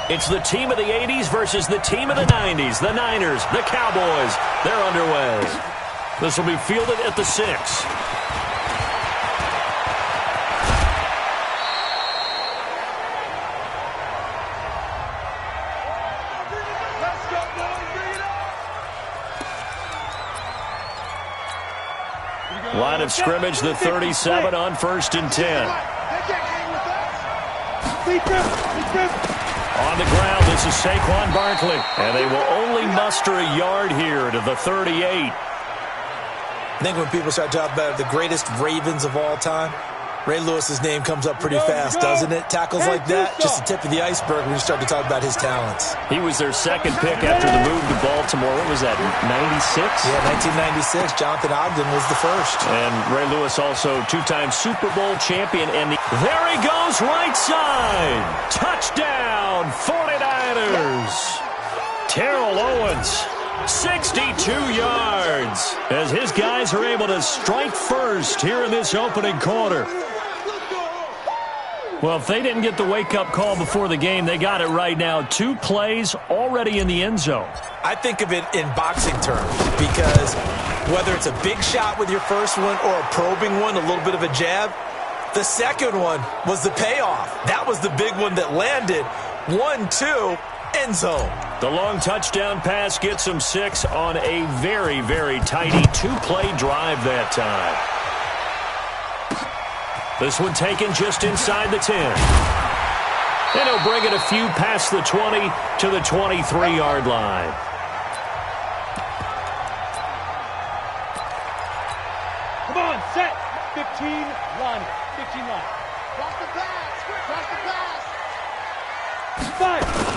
It's the team of the 80s versus the team of the 90s. The Niners, the Cowboys, they're underway. This will be fielded at the 6. Line of scrimmage, the 37 on 1st and 10. On the ground, this is Saquon Barkley. And they will only muster a yard here to the 38. I think when people start talking about the greatest Ravens of all time, Ray Lewis's name comes up pretty fast, doesn't it? Tackles like that, just the tip of the iceberg when you start to talk about his talents. He was their second pick after the move to Baltimore. What was that, 96? Yeah, 1996. Jonathan Ogden was the first. And Ray Lewis also two-time Super Bowl champion. And there he goes, right side. Touchdown, 49ers. Terrell Owens, 62 yards, as his guys are able to strike first here in this opening quarter. Well, if they didn't get the wake-up call before the game, they got it right now. 2 plays already in the end zone. I think of it in boxing terms because whether it's a big shot with your first one or a probing one, a little bit of a jab, the second one was the payoff. That was the big one that landed. 1-2, end zone. The long touchdown pass gets them 6 on a very, very tidy 2-play drive that time. This one taken just inside the 10. And he'll bring it a few past the 20 to the 23-yard line. Come on, set. 15, run. 15, run. Cross the pass. Cross the pass. 5.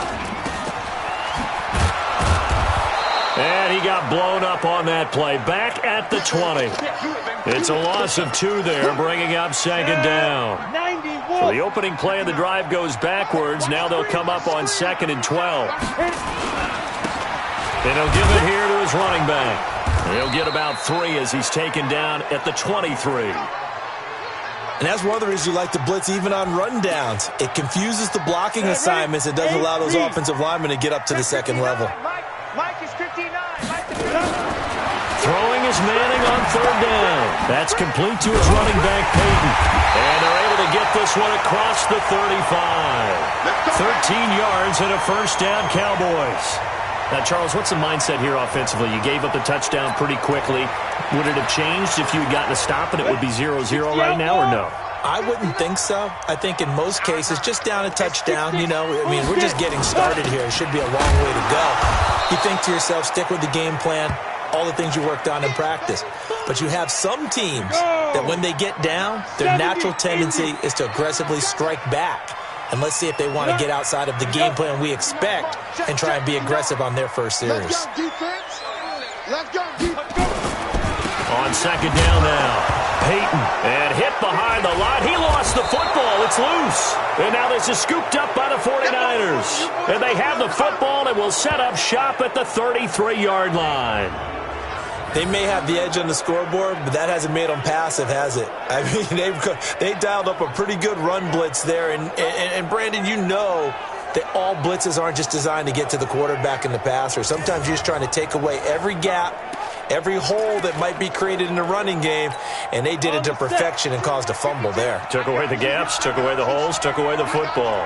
And he got blown up on that play. Back at the 20. It's a loss of 2 there, bringing up second down. So the opening play of the drive goes backwards. Now they'll come up on 2nd and 12. And he'll give it here to his running back. He'll get about 3 as he's taken down at the 23. And that's one of the reasons you like to blitz even on rundowns. It confuses the blocking assignments. It doesn't allow those offensive linemen to get up to the second level. Mike is 59. Throwing is Manning on 3rd down. That's complete to his running back, Peyton. And they're able to get this one across the 35. 13 yards and a first down, Cowboys. Now, Charles, what's the mindset here offensively? You gave up the touchdown pretty quickly. Would it have changed if you had gotten a stop and it would be 0-0 right now, or no? I wouldn't think so. I think in most cases, just down a touchdown, you know, I mean, we're just getting started here. It should be a long way to go. You think to yourself, stick with the game plan, all the things you worked on in practice. But you have some teams that when they get down, their natural tendency is to aggressively strike back. And let's see if they want to get outside of the game plan we expect and try and be aggressive on their first series. Let's go, defense. Let's go, defense. On 2nd down now. Peyton, and hit behind the line. He lost the football. It's loose. And now this is scooped up by the 49ers. And they have the football and will set up shop at the 33-yard line. They may have the edge on the scoreboard, but that hasn't made them passive, has it? I mean, they dialed up a pretty good run blitz there. And Brandon, you know that all blitzes aren't just designed to get to the quarterback and the passer. Sometimes you're just trying to take away every gap, every hole that might be created in the running game, and they did it to perfection and caused a fumble there. Took away the gaps, took away the holes, took away the football.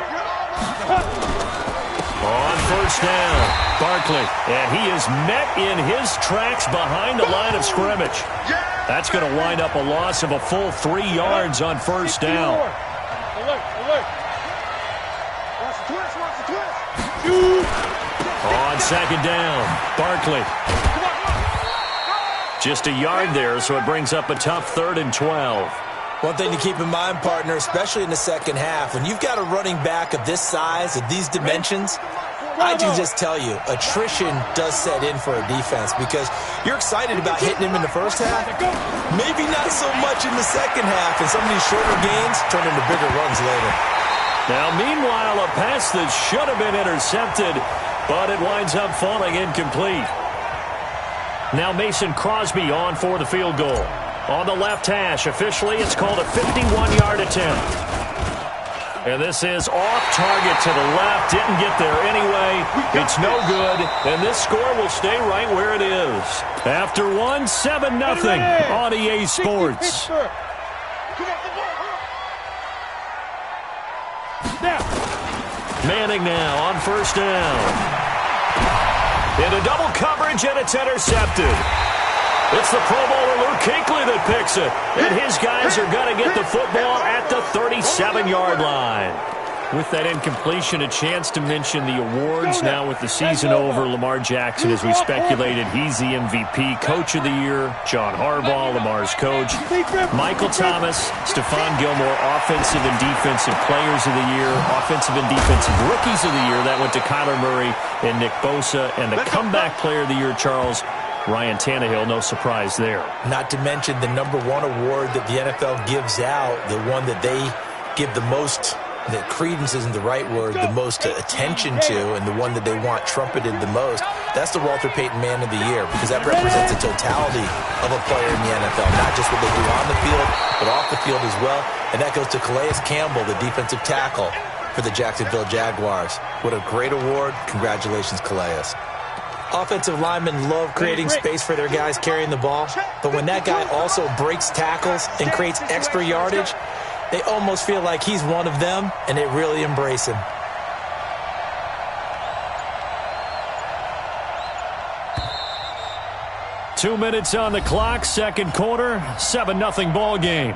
On 1st down, Barkley, and he is met in his tracks behind the line of scrimmage. That's going to wind up a loss of a full 3 yards on 1st down. Alert. Watch the twist. On 2nd down, Barkley. Just a yard there, so it brings up a tough 3rd and 12. One thing to keep in mind, partner, especially in the second half, when you've got a running back of this size, of these dimensions, I can just tell you, attrition does set in for a defense because you're excited about hitting him in the first half, maybe not so much in the second half, and some of these shorter gains turn into bigger runs later. Now, meanwhile, a pass that should have been intercepted, but it winds up falling incomplete. Now Mason Crosby on for the field goal. On the left hash, officially it's called a 51-yard attempt. And this is off target to the left. Didn't get there anyway. It's no good. And this score will stay right where it is. After one, 7-0 on EA Sports. Manning now on first down. Into double coverage, and it's intercepted. It's the Pro Bowler Luke Kuechly that picks it. And his guys are going to get the football at the 37-yard line. With that incompletion, a chance to mention the awards. Now with the season over, Lamar Jackson, as we speculated, he's the MVP, Coach of the Year. John Harbaugh, Lamar's coach. Michael Thomas, Stephon Gilmore, Offensive and Defensive Players of the Year. Offensive and Defensive Rookies of the Year. That went to Kyler Murray and Nick Bosa. And the Comeback Player of the Year, Charles, Ryan Tannehill, no surprise there. Not to mention the #1 award that the NFL gives out, the one that they give the most, that credence isn't the right word, the most attention to, and the one that they want trumpeted the most. That's the Walter Payton Man of the Year, because that represents the totality of a player in the NFL, not just what they do on the field, but off the field as well. And that goes to Calais Campbell, the defensive tackle for the Jacksonville Jaguars. What a great award. Congratulations, Calais. Offensive linemen love creating space for their guys carrying the ball, but when that guy also breaks tackles and creates extra yardage, they almost feel like he's one of them, and they really embrace him. Two minutes on the clock, second quarter, 7-0 ball game.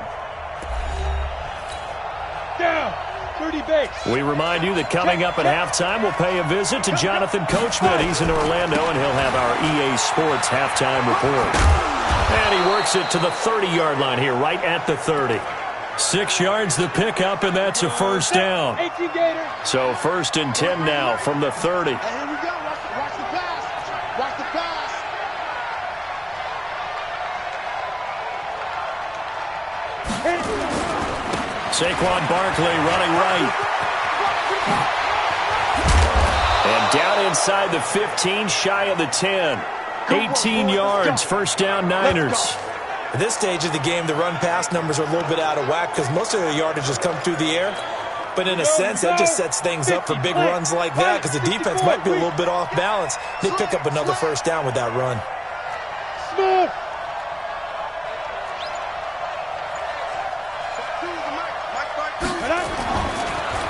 Down. 30 base. We remind you that coming up at halftime, we'll pay a visit to Jonathan Coachman. He's in Orlando, and he'll have our EA Sports halftime report. And he works it to the 30-yard line here, right at the 30. 6 yards the pickup, and that's a first down. So 1st and 10 now from the 30. Here we go. Watch the pass. Watch the pass. Saquon Barkley running right. And down inside the 15, shy of the 10. 18 yards, first down Niners. At this stage of the game, the run-pass numbers are a little bit out of whack because most of their yardage has come through the air. But in a sense, that just sets things up for big runs like that because the defense might be a little bit off balance. They pick up another first down with that run.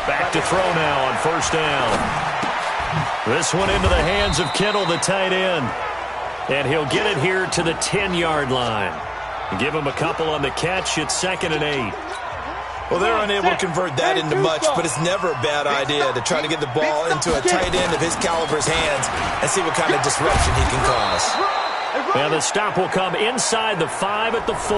Back to throw now on first down. This one into the hands of Kittle, the tight end. And he'll get it here to the 10-yard line. Give him a couple on the catch. It's 2nd and 8. Well, they're unable to convert that into much, but it's never a bad idea to try to get the ball into a tight end of his caliber's hands and see what kind of disruption he can cause. And the stop will come inside the 5 at the 4.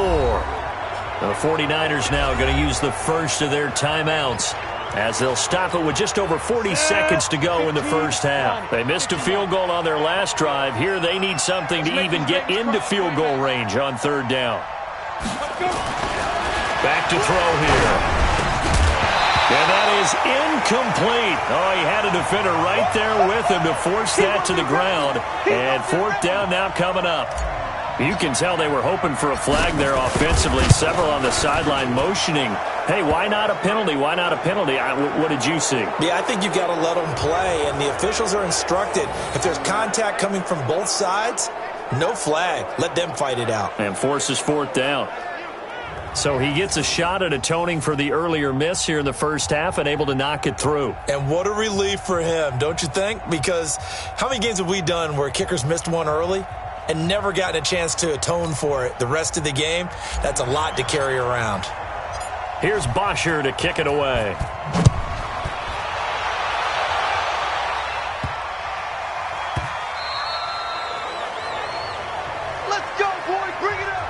The 49ers now going to use the first of their timeouts as they'll stop it with just over 40 seconds to go in the first half. They missed a field goal on their last drive. Here they need something to even get into field goal range on 3rd down. Back to throw here. And that is incomplete. Oh, he had a defender right there with him to force that to the ground. And 4th down now coming up. You can tell they were hoping for a flag there offensively. Several on the sideline motioning. Hey, why not a penalty? Why not a penalty? What did you see? Yeah, I think you've got to let them play, and the officials are instructed. If there's contact coming from both sides, no flag. Let them fight it out. And forces 4th down. So he gets a shot at atoning for the earlier miss here in the first half and able to knock it through. And what a relief for him, don't you think? Because how many games have we done where kickers missed one early and never gotten a chance to atone for it the rest of the game? That's a lot to carry around. Here's Bosher to kick it away. Let's go, boy. Bring it up.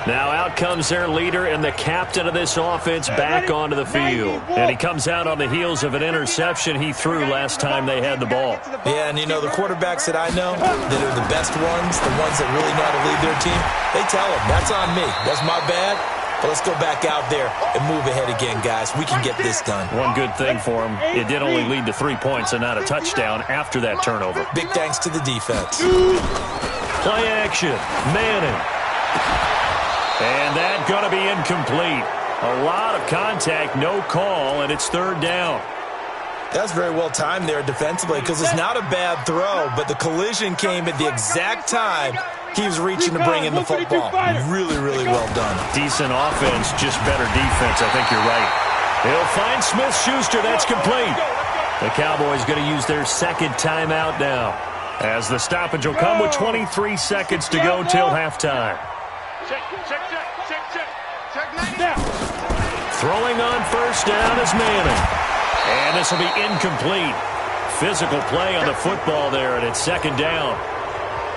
Now out comes their leader and the captain of this offense back onto the field. And he comes out on the heels of an interception he threw last time they had the ball. Yeah, and you know, the quarterbacks that I know that are the best ones, the ones that really know how to lead their team, they tell them, that's on me. That's my bad. But let's go back out there and move ahead again, guys. We can get this done. One good thing for him, it did only lead to 3 points and not a touchdown after that turnover. Big thanks to the defense. Play action. Manning. And that going to be incomplete. A lot of contact, no call, and it's third down. That's very well timed there defensively because it's not a bad throw, but the collision came at the exact time he was reaching to bring in the football. Really, really well done. Decent offense, just better defense. I think you're right. He'll find Smith-Schuster. That's complete. The Cowboys going to use their second timeout now, as the stoppage will come with 23 seconds to go till halftime. Throwing on first down is Manning. And this will be incomplete. Physical play on the football there, and it's second down.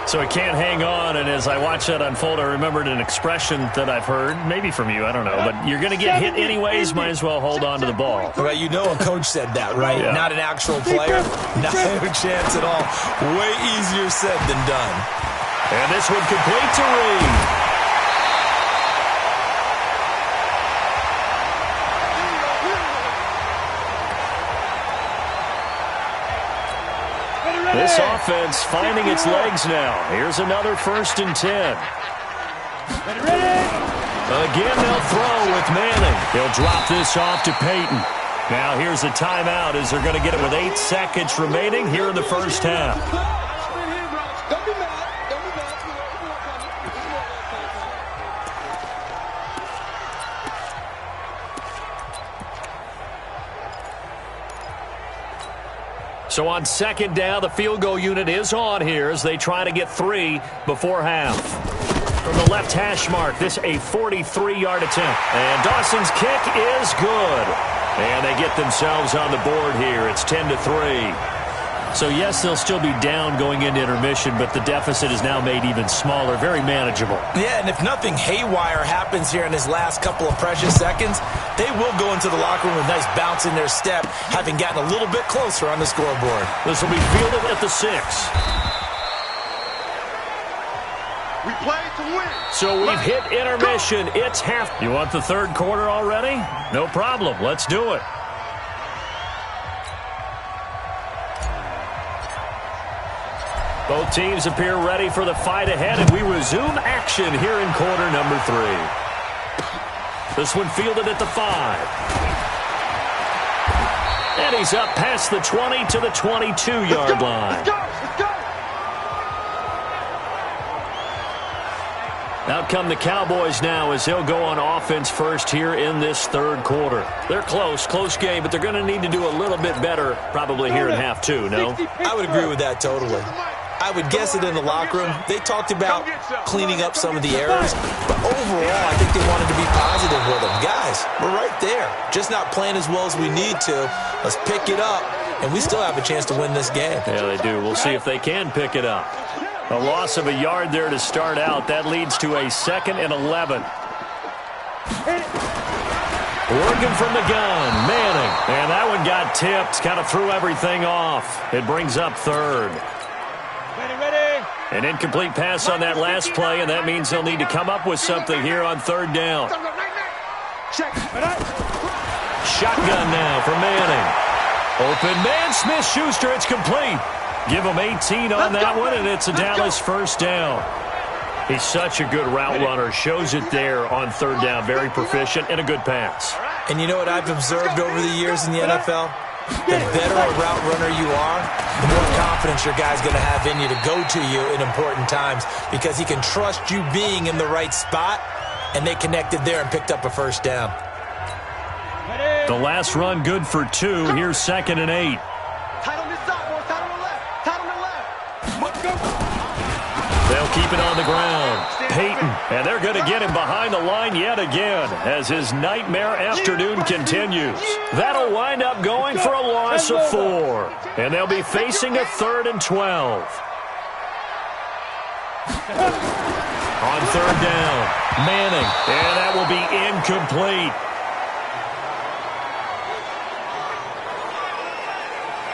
So he can't hang on, and as I watch that unfold, I remembered an expression that I've heard, maybe from you, I don't know, but you're going to get hit anyways, might as well hold on to the ball. Well, you know a coach said that, right? Yeah. Not an actual player. Not a chance at all. Way easier said than done. And this one complete to Reed. This offense finding its legs now. Here's another 1st and 10. Again, they'll throw with Manning. He'll drop this off to Peyton. Now here's a timeout as they're going to get it with 8 seconds remaining here in the first half. So on second down, the field goal unit is on here as they try to get 3 before half. From the left hash mark, this a 43-yard attempt. And Dawson's kick is good. And they get themselves on the board here. It's 10-3. So yes, they'll still be down going into intermission, but the deficit is now made even smaller, very manageable. Yeah, and if nothing haywire happens here in his last couple of precious seconds, they will go into the locker room with a nice bounce in their step, having gotten a little bit closer on the scoreboard. This will be fielded at the 6. We play to win. So we've hit intermission. It's half. You want the third quarter already? No problem. Let's do it. Both teams appear ready for the fight ahead, and we resume action here in quarter number 3. This one fielded at the 5. And he's up past the 20 to the 22-yard line. Let's go. Out come the Cowboys now as they'll go on offense first here in this third quarter. They're close game, but they're going to need to do a little bit better probably here in half 2, no? I would agree with that totally. I would guess it in the locker room. They talked about cleaning up some of the errors, but overall, I think they wanted to be positive with them. Guys, we're right there. Just not playing as well as we need to. Let's pick it up, and we still have a chance to win this game. Yeah, they do. We'll see if they can pick it up. A loss of a yard there to start out. That leads to a 2nd and 11. Working from the gun, Manning. And that one got tipped, kind of threw everything off. It brings up 3rd. Ready. An incomplete pass on that last play, and that means they'll need to come up with something here on 3rd down. Shotgun now for Manning. Open man, Smith-Schuster, it's complete. Give him 18 on that one, and it's a Dallas 1st down. He's such a good route runner. Shows it there on 3rd down. Very proficient and a good pass. And you know what I've observed over the years in the NFL? The better a route runner you are, the more confidence your guy's going to have in you to go to you in important times because he can trust you being in the right spot, and they connected there and picked up a 1st down. The last run good for 2. Here's 2nd and 8. Tight on this side, boys. Tight on the left. Tight on the left. Let's go. They'll keep it on the ground. Peyton, and they're going to get him behind the line yet again as his nightmare afternoon continues. That'll wind up going for a loss of 4. And they'll be facing a 3rd and 12. On 3rd down, Manning, and that will be incomplete.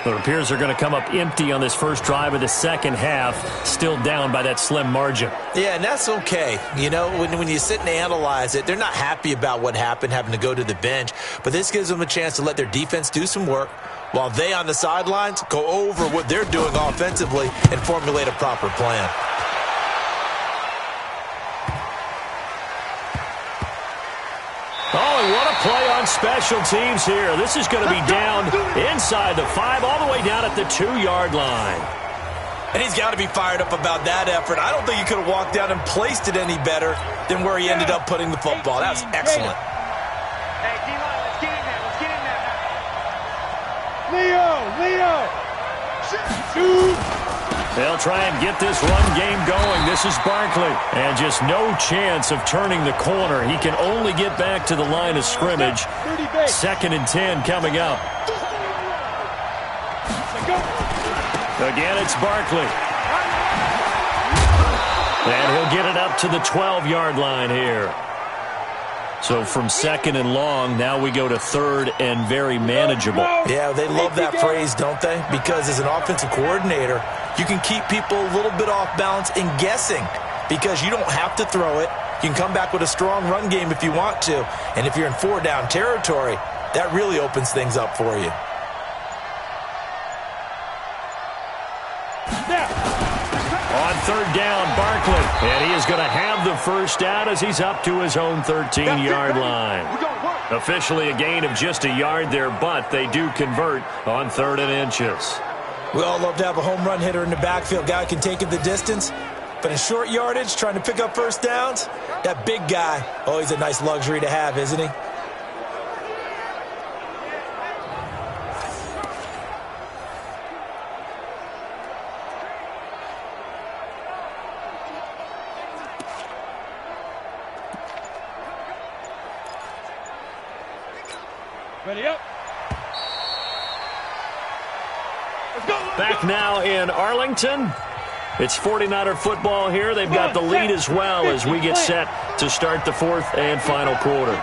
It appears they're going to come up empty on this first drive of the second half, still down by that slim margin. Yeah, and that's okay. You know, when you sit and analyze it, they're not happy about what happened, having to go to the bench. But this gives them a chance to let their defense do some work while they on the sidelines go over what they're doing offensively and formulate a proper plan. Oh, and what a play on special teams here. This is going to be down inside the 5, all the way down at the 2-yard line. And he's got to be fired up about that effort. I don't think he could have walked down and placed it any better than where he ended up putting the football. That was excellent. Hey, D-line, let's get in there. Let's get in there. Leo. Shoot. They'll try and get this run game going. This is Barkley. And just no chance of turning the corner. He can only get back to the line of scrimmage. 2nd and 10 coming up. Again, it's Barkley. And he'll get it up to the 12-yard line here. So from 2nd and long, now we go to 3rd and very manageable. Yeah, they love that phrase, don't they? Because as an offensive coordinator, you can keep people a little bit off balance and guessing because you don't have to throw it. You can come back with a strong run game if you want to. And if you're in 4-down territory, that really opens things up for you. On 3rd down, Barkley. And he is going to have the first down as he's up to his own 13-yard line. Officially a gain of just a yard there, but they do convert on 3rd and inches. We all love to have a home run hitter in the backfield. Guy can take it the distance. But in short yardage, trying to pick up first downs, that big guy, always a nice luxury to have, isn't he? Ready up. Back now in Arlington. It's 49er football here. They've got the lead as well as we get set to start the 4th and final quarter.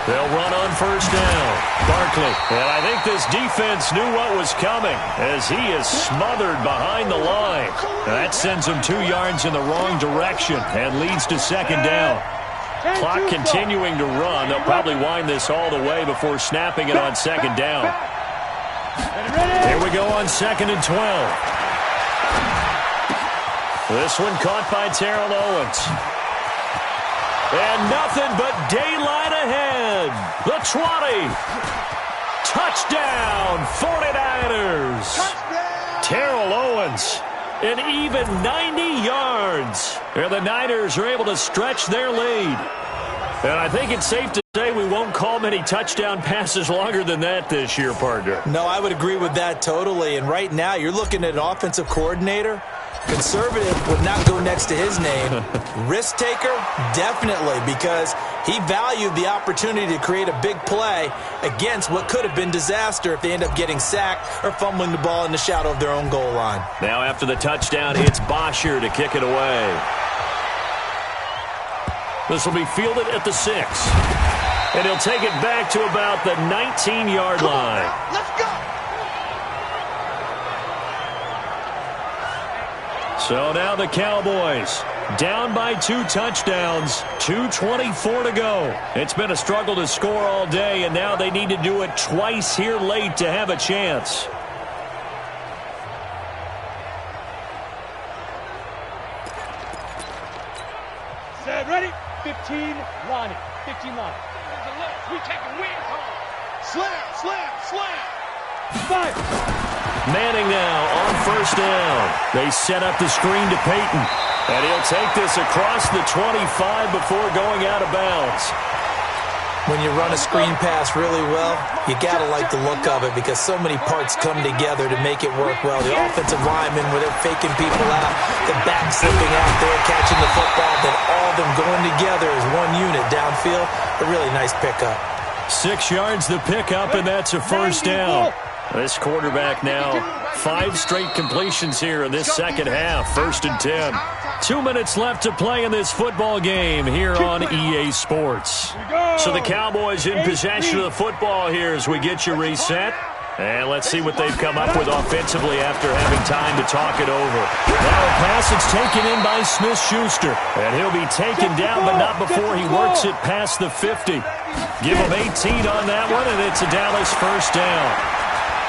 They'll run on first down. Barkley. And I think this defense knew what was coming as he is smothered behind the line. That sends him 2 yards in the wrong direction and leads to 2nd down. Clock continuing to run. They'll probably wind this all the way before snapping it on 2nd down. Here we go on 2nd and 12. This one caught by Terrell Owens. And nothing but daylight ahead. The 20. Touchdown, 49ers. Terrell Owens, an even 90 yards. And the Niners are able to stretch their lead. And I think it's safe to say we won't call many touchdown passes longer than that this year, partner. No, I would agree with that totally. And right now, you're looking at an offensive coordinator. Conservative would not go next to his name. Risk taker, definitely, because he valued the opportunity to create a big play against what could have been disaster if they end up getting sacked or fumbling the ball in the shadow of their own goal line. Now after the touchdown, it's Bosher to kick it away. This will be fielded at the 6. And he'll take it back to about the 19-yard line. Let's go. So now the Cowboys down by 2 touchdowns, 2:24 to go. It's been a struggle to score all day, and now they need to do it twice here late to have a chance. Set, ready? 15 line. 15 line. We taking wings home. Slam. 5. Manning now on first down. They set up the screen to Peyton. And he'll take this across the 25 before going out of bounds. When you run a screen pass really well, you got to like the look of it because so many parts come together to make it work well. The offensive linemen, where they're faking people out, the back slipping out there, catching the football, then all of them going together as one unit downfield. A really nice pickup. 6 yards the pickup, and that's a first down. This quarterback now, 5 straight completions here in this second half. 1st and 10. 2 minutes left to play in this football game here on EA Sports. So the Cowboys in possession of the football here as we get you reset. And let's see what they've come up with offensively after having time to talk it over. Now a pass that's taken in by Smith-Schuster. And he'll be taken down, but not before he works it past the 50. Give him 18 on that one, and it's a Dallas first down.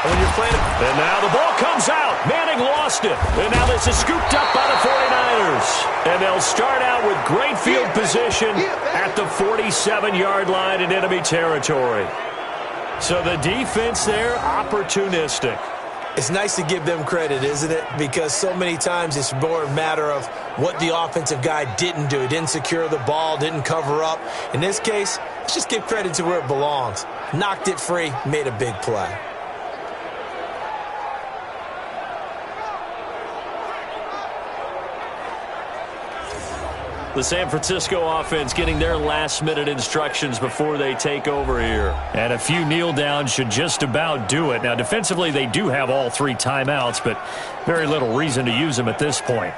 And when you're playing... And now the ball comes out. Manning lost it. And now this is scooped up by the 49ers. And they'll start out with great field position at the 47-yard line in enemy territory. So the defense there, opportunistic. It's nice to give them credit, isn't it? Because so many times it's more a matter of what the offensive guy didn't do. He didn't secure the ball, didn't cover up. In this case, let's just give credit to where it belongs. Knocked it free, made a big play. The San Francisco offense getting their last-minute instructions before they take over here. And a few kneel-downs should just about do it. Now, defensively, they do have all 3 timeouts, but very little reason to use them at this point.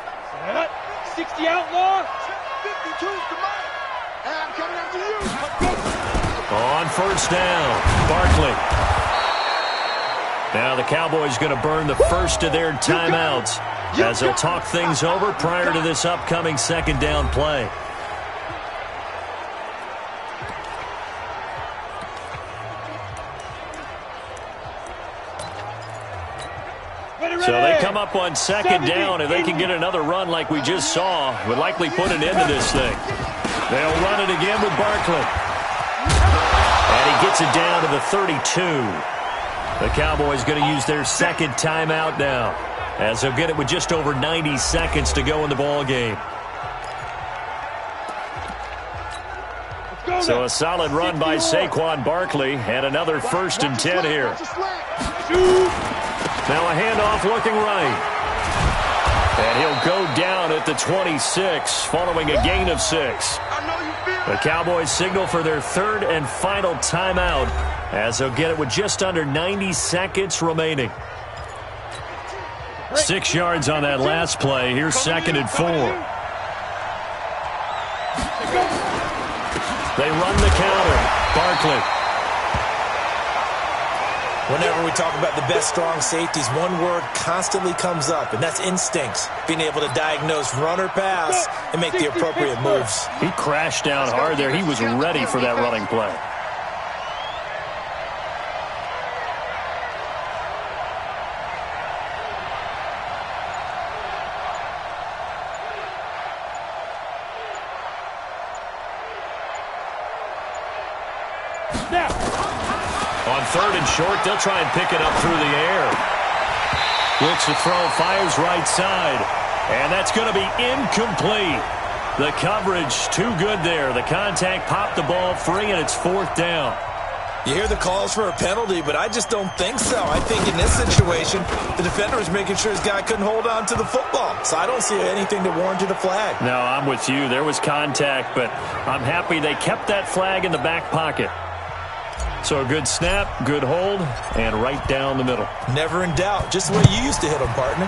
60 outlaw. 52's the mark. And I'm coming after you. On first down, Barkley. Now the Cowboys going to burn the first of their timeouts as they'll talk things over prior to this upcoming second down play. So they come up on second down. If they can get another run like we just saw, would likely put an end to this thing. They'll run it again with Barkley. And he gets it down to the 32. The Cowboys going to use their second timeout now, as they'll get it with just over 90 seconds to go in the ball game. So a solid run by Saquon Barkley, and another 1st and 10 here. Now a handoff looking right. And he'll go down at the 26, following a gain of 6. The Cowboys signal for their 3rd and final timeout, as they'll get it with just under 90 seconds remaining. 6 yards on that last play. Here's 2nd and 4. They run the counter. Barkley. Whenever we talk about the best strong safeties, one word constantly comes up, and that's instincts. Being able to diagnose run or pass and make the appropriate moves. He crashed down hard there. He was ready for that running play. On 3rd and short, they'll try and pick it up through the air. Looks to throw, fires right side. And that's going to be incomplete. The coverage too good there. The contact popped the ball free, and it's 4th down. You hear the calls for a penalty, but I just don't think so. I think in this situation, the defender was making sure his guy couldn't hold on to the football. So I don't see anything to warrant a flag. No, I'm with you. There was contact, but I'm happy they kept that flag in the back pocket. So a good snap, good hold, and right down the middle. Never in doubt. Just the way you used to hit them, partner.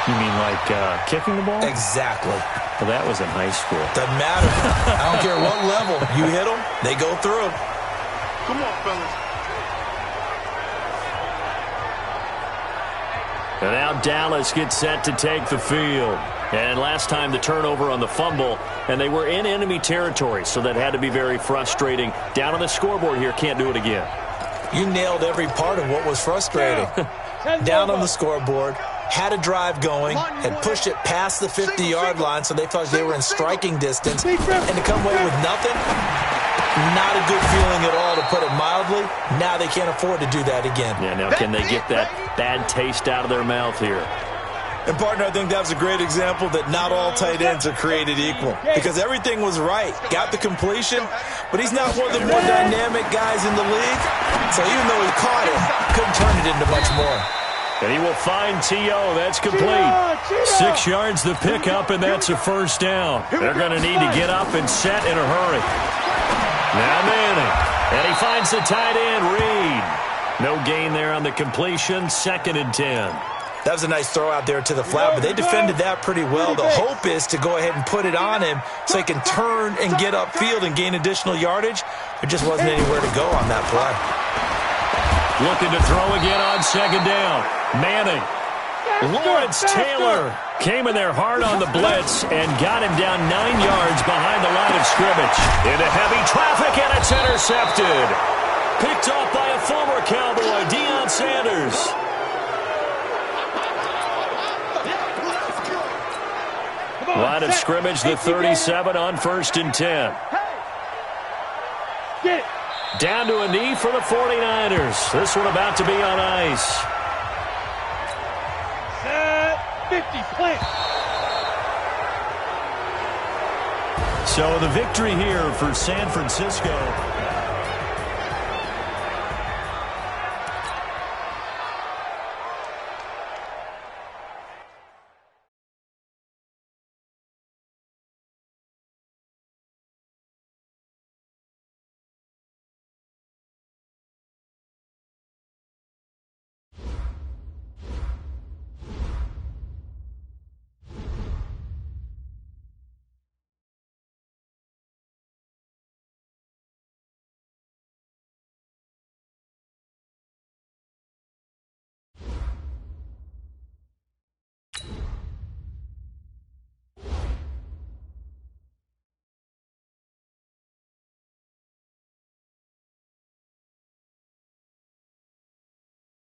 You mean like kicking the ball? Exactly. Well, that was in high school. Doesn't matter. I don't care what level. You hit them, they go through. Come on, fellas. And now Dallas gets set to take the field. And last time the turnover on the fumble, and they were in enemy territory, so that had to be very frustrating. Down on the scoreboard here, can't do it again. You nailed every part of what was frustrating. Down on the scoreboard, had a drive going, had pushed it past the 50-yard line, so they thought they were in striking distance, and to come away with nothing, not a good feeling at all, to put it mildly. Now they can't afford to do that again. Yeah, now can they get that bad taste out of their mouth here? And, partner, I think that was a great example that not all tight ends are created equal, because everything was right. Got the completion, but he's not one of the more dynamic guys in the league. So even though he caught it, couldn't turn it into much more. And he will find T.O. That's complete. 6 yards the pickup, and that's a 1st down. They're going to need to get up and set in a hurry. Now Manning. And he finds the tight end, Reed. No gain there on the completion. 2nd and 10. That was a nice throw out there to the flat, but they defended that pretty well. The hope is to go ahead and put it on him so he can turn and get upfield and gain additional yardage. There just wasn't anywhere to go on that play. Looking to throw again on 2nd down. Manning. Lawrence Taylor came in there hard on the blitz and got him down 9 yards behind the line of scrimmage. Into heavy traffic, and it's intercepted. Picked off by a former Cowboy, Deion Sanders. Line of scrimmage, the 37 on 1st and 10. Down to a knee for the 49ers. This one about to be on ice. Set 50, plant. So the victory here for San Francisco.